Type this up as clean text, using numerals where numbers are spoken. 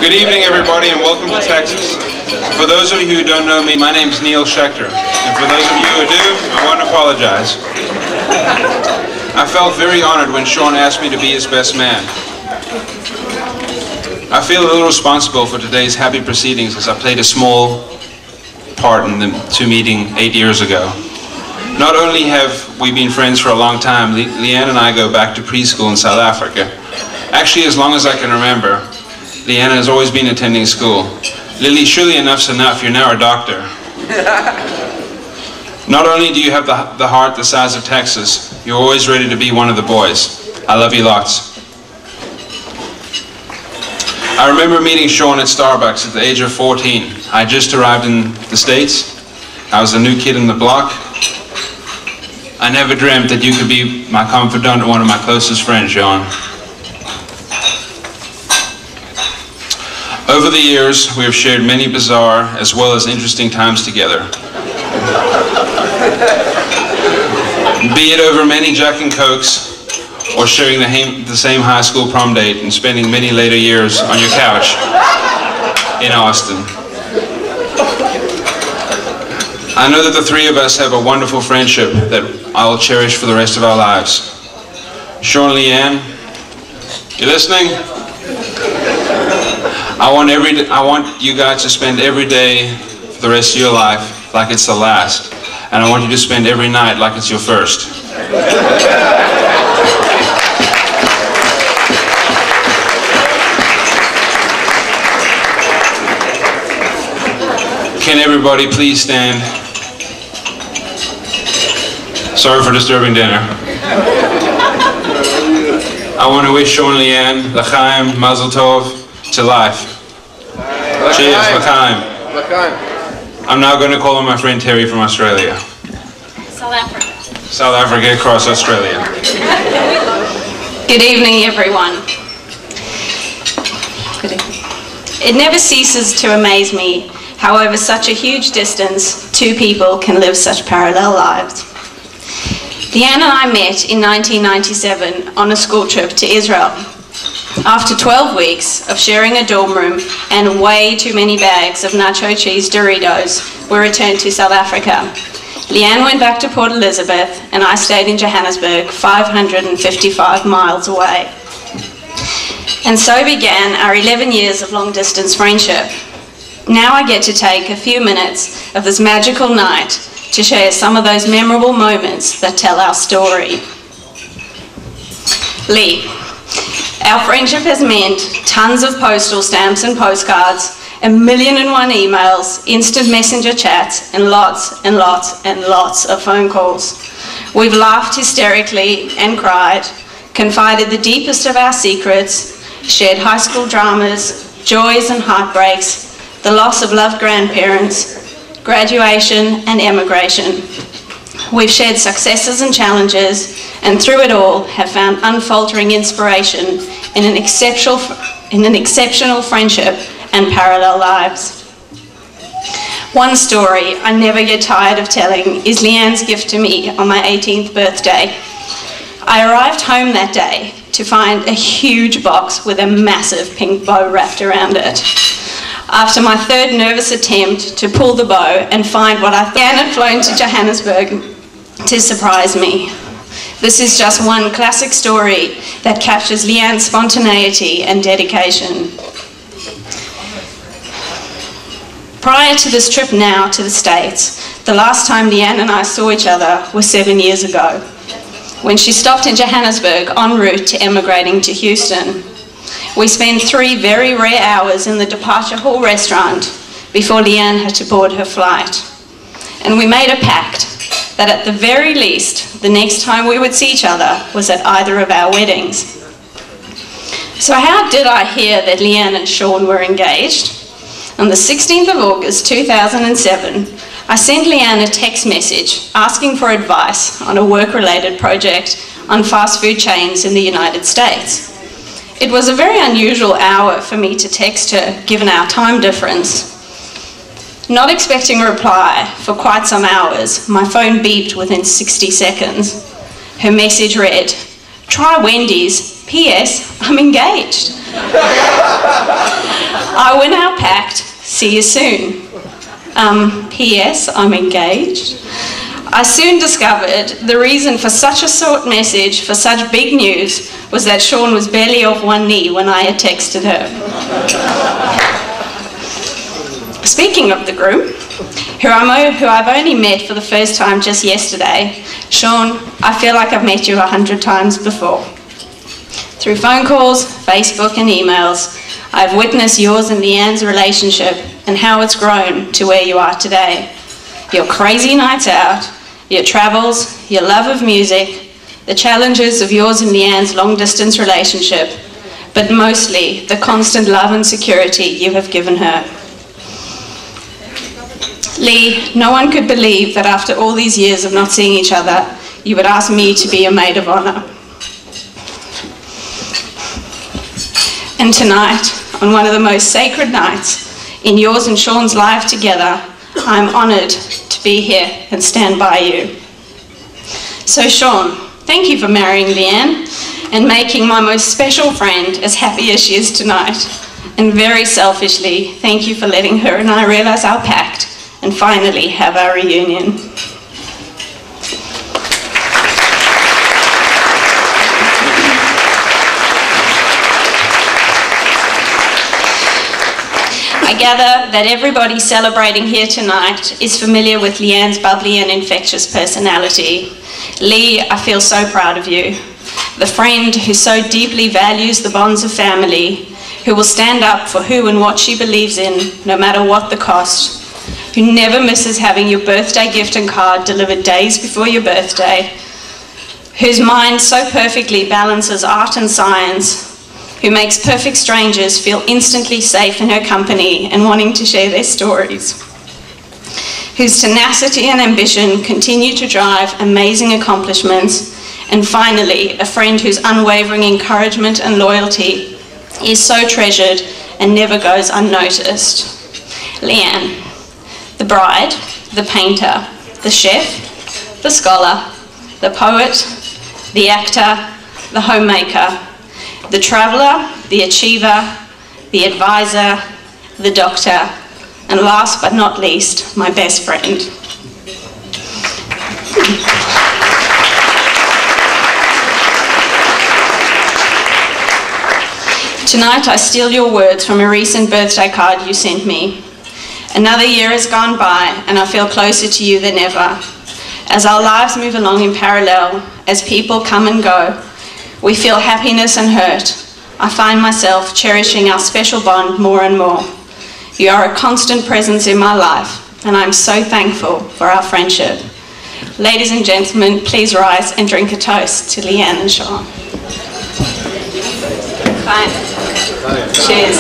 Good evening, everybody, and welcome to Texas. For those of you who don't know me, my name's Neil Scheckter. And for those of you who do, I want to apologize. I felt very honored when Shawn asked me to be his best man. I feel a little responsible for today's happy proceedings as I played a small part in the two meeting 8 years ago. Not only have we been friends for a long time, Leanne and I go back to preschool in South Africa. Actually, as long as I can remember, Leanne has always been attending school. Lily, surely enough's enough, you're now a doctor. Not only do you have the heart the size of Texas, you're always ready to be one of the boys. I love you lots. I remember meeting Shawn at Starbucks at the age of 14. I just arrived in the States. I was a new kid in the block. I never dreamt that you could be my confidant and one of my closest friends, Shawn. Over the years, we have shared many bizarre as well as interesting times together. Be it over many Jack and Cokes, or sharing the same high school prom date and spending many later years on your couch in Austin. I know that the three of us have a wonderful friendship that I'll cherish for the rest of our lives. Shawn, Leanne, you listening? I want you guys to spend every day for the rest of your life like it's the last. And I want you to spend every night like it's your first. Can everybody please stand? Sorry for disturbing dinner. I want to wish Shawn and Leanne, L'chaim, Mazel Tov, to life. Cheers, L'chaim. I'm now going to call on my friend Terry from Australia. South Africa. South Africa across Australia. Good evening, everyone. Good evening. It never ceases to amaze me how over such a huge distance, two people can live such parallel lives. Leanne and I met in 1997 on a school trip to Israel. After 12 weeks of sharing a dorm room and way too many bags of nacho cheese Doritos, we returned to South Africa. Leanne went back to Port Elizabeth and I stayed in Johannesburg, 555 miles away. And so began our 11 years of long-distance friendship. Now I get to take a few minutes of this magical night to share some of those memorable moments that tell our story. Lee. Our friendship has meant tons of postal stamps and postcards, 1,000,001 emails, instant messenger chats, and lots and lots and lots of phone calls. We've laughed hysterically and cried, confided the deepest of our secrets, shared high school dramas, joys and heartbreaks, the loss of loved grandparents, graduation and emigration. We've shared successes and challenges, and through it all have found unfaltering inspiration in an exceptional friendship and parallel lives. One story I never get tired of telling is Leanne's gift to me on my 18th birthday. I arrived home that day to find a huge box with a massive pink bow wrapped around it. After my third nervous attempt to pull the bow and find what I thought had flown to Johannesburg to surprise me. This is just one classic story that captures Leanne's spontaneity and dedication. Prior to this trip now to the States, the last time Leanne and I saw each other was 7 years ago, when she stopped in Johannesburg en route to emigrating to Houston. We spent 3 very rare hours in the departure hall restaurant before Leanne had to board her flight. And we made a pact that at the very least, the next time we would see each other was at either of our weddings. So how did I hear that Leanne and Shawn were engaged? On the 16th of August 2007, I sent Leanne a text message asking for advice on a work-related project on fast food chains in the United States. It was a very unusual hour for me to text her, given our time difference. Not expecting a reply for quite some hours, my phone beeped within 60 seconds. Her message read, "Try Wendy's, P.S. I'm engaged." I will now pact. See you soon. P.S. I'm engaged. I soon discovered the reason for such a short message, for such big news, was that Shawn was barely off one knee when I had texted her. Speaking of the groom, who I've only met for the first time just yesterday, Shawn, I feel like I've met you 100 times before. Through phone calls, Facebook and emails, I've witnessed yours and Leanne's relationship and how it's grown to where you are today. Your crazy nights out, your travels, your love of music, the challenges of yours and Leanne's long-distance relationship, but mostly the constant love and security you have given her. Lee, no one could believe that after all these years of not seeing each other, you would ask me to be your maid of honor. And tonight, on one of the most sacred nights in yours and Shawn's life together, I'm honored to be here and stand by you. So Shawn, thank you for marrying Leanne and making my most special friend as happy as she is tonight. And very selfishly, thank you for letting her and I realize our pact and finally have our reunion. I gather that everybody celebrating here tonight is familiar with Leanne's bubbly and infectious personality. Lee, I feel so proud of you. The friend who so deeply values the bonds of family, who will stand up for who and what she believes in, no matter what the cost, who never misses having your birthday gift and card delivered days before your birthday, whose mind so perfectly balances art and science, who makes perfect strangers feel instantly safe in her company and wanting to share their stories, whose tenacity and ambition continue to drive amazing accomplishments, and finally, a friend whose unwavering encouragement and loyalty is so treasured and never goes unnoticed. Leanne, the bride, the painter, the chef, the scholar, the poet, the actor, the homemaker, the traveller, the achiever, the advisor, the doctor, and last but not least, my best friend. Tonight I steal your words from a recent birthday card you sent me. Another year has gone by and I feel closer to you than ever. As our lives move along in parallel, as people come and go, we feel happiness and hurt. I find myself cherishing our special bond more and more. You are a constant presence in my life, and I'm so thankful for our friendship. Ladies and gentlemen, please rise and drink a toast to Leanne and Shawn. Fine. Cheers.